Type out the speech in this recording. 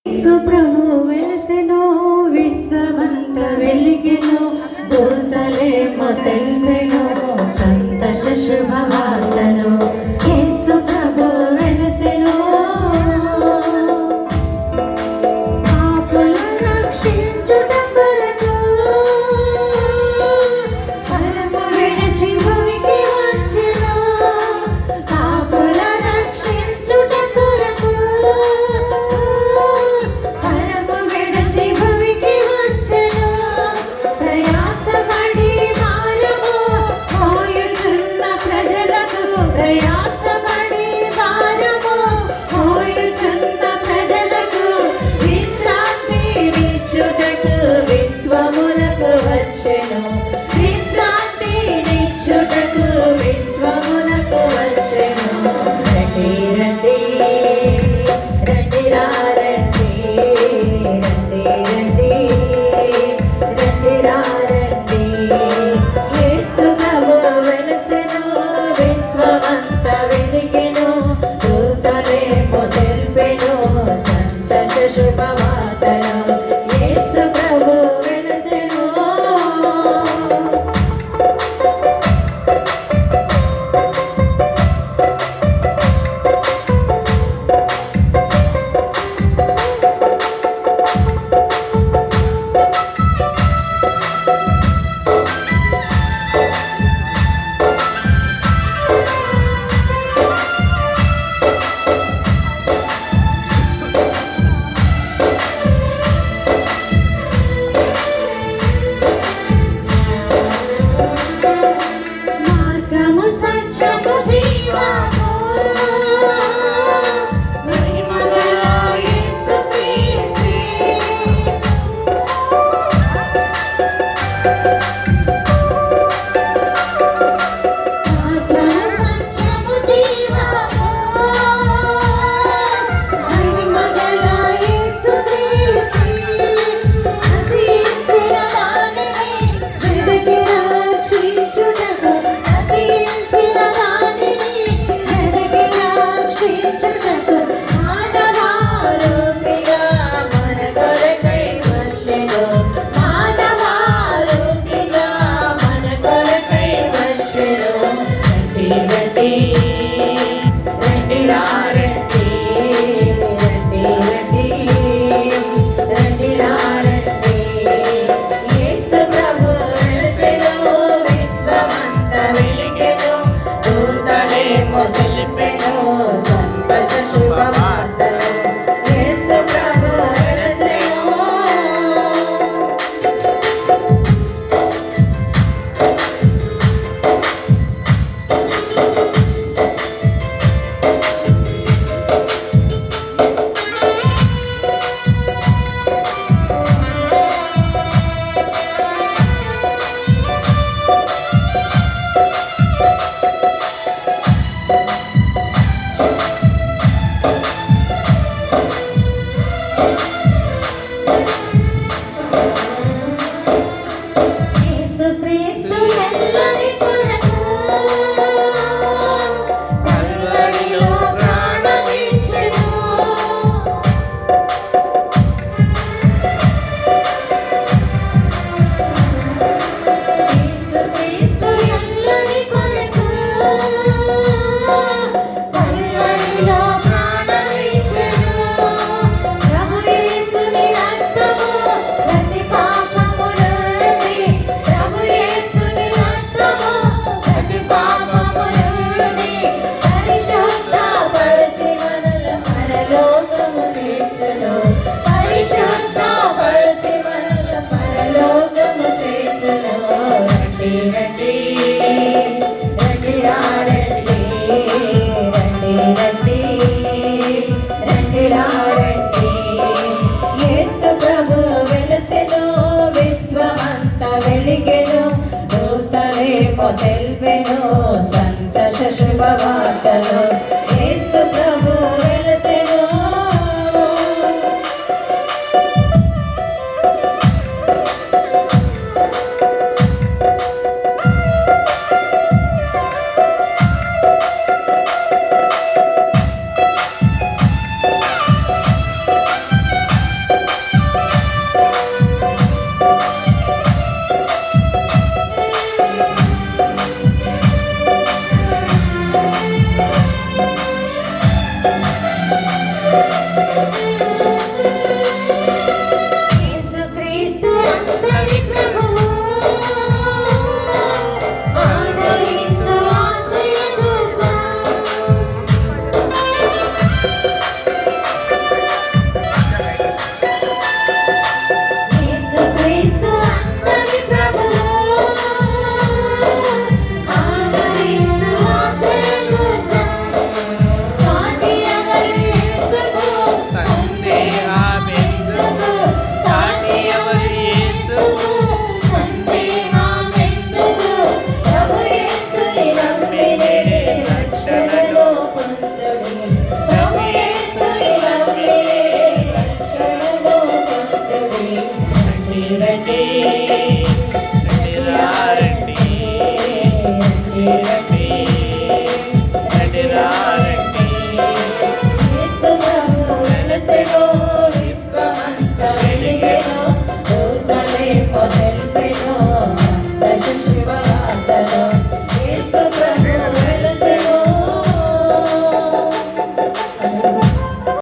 సుప్రభు వెలసెను విశ్వమంత వెలిగెను దూతలేమో తెల్పెను సంతోష శుభవార్తను యేసు ప్రభు వెలసెను పాపుల రక్షించుట కొరకు పరము విడిచి భూమికి వచ్చెను పాపుల రక్షించుట కొరకు పరము విడిచి భూమికి వచ్చెను ప్రయాసపడి భారము మోయుచున్న ప్రజలకు ప్రయాసపడి భారము మోయుచున్న ప్రజలకు విశ్రాంతినిచ్చుటకు విశ్వమునకు వచ్చెను విశ్రాంతినిచ్చుటకు విశ్వమునకు వచ్చెను రండి రండి రండి రా రండి రండి రండి రండి రా రండి యేసు ప్రభు వెలసెను విశ్వమంత వెలిగెను దూతలేమో తెల్పెను సంతోష శుభవార్తను యేసు ప్రభు వెలసెను మార్గము సత్యము జీవము మహిమగల యేసుక్రీస్తే మార్గము సత్యము జీవము మహిమగల యేసుక్రీస్తే నశించిన దానిని వెదకి రక్షించుటకు నశించిన దానిని వెదకి రక్షించుటకు మానవారూపిగా మన కొరకై వచ్చెను మానవారూపిగా మన కొరకై వచ్చెను రండి రండి రండి రా రండి రండి రండి రండి రా రండి యేసు ప్రభు వెలసెను విశ్వమంత వెలిగెను దూతలేమో తెల్పెను సంతోష శుభవార్తను యేసు ప్రభు వెలసెను యేసుక్రీస్తు ఎల్లరి కొరకు కల్వరిలో ప్రాణమిచ్చెను యేసుక్రీస్తు ఎల్లరి కొరకు కల్వరిలో ప్రాణమిచ్చెను ప్రభు యేసుని రక్తము ప్రతి పాపము నుండి ప్రభు యేసుని రక్తము ప్రతి పాపము నుండి పరిశుద్ధపరచి మనలను పరలోకము చేర్చును పరిశుద్ధపరచి మనలను పరలోకము చేర్చును రండి రండి రండి రా రండి రండి రండి రండి రా రండి యేసు ప్రభు వెలసెను విశ్వమంత వెలిగెను దూతలేమో తెల్పెను సంతోష శుభవార్తను యేసు ప్రభు వెలసెను వెలసెను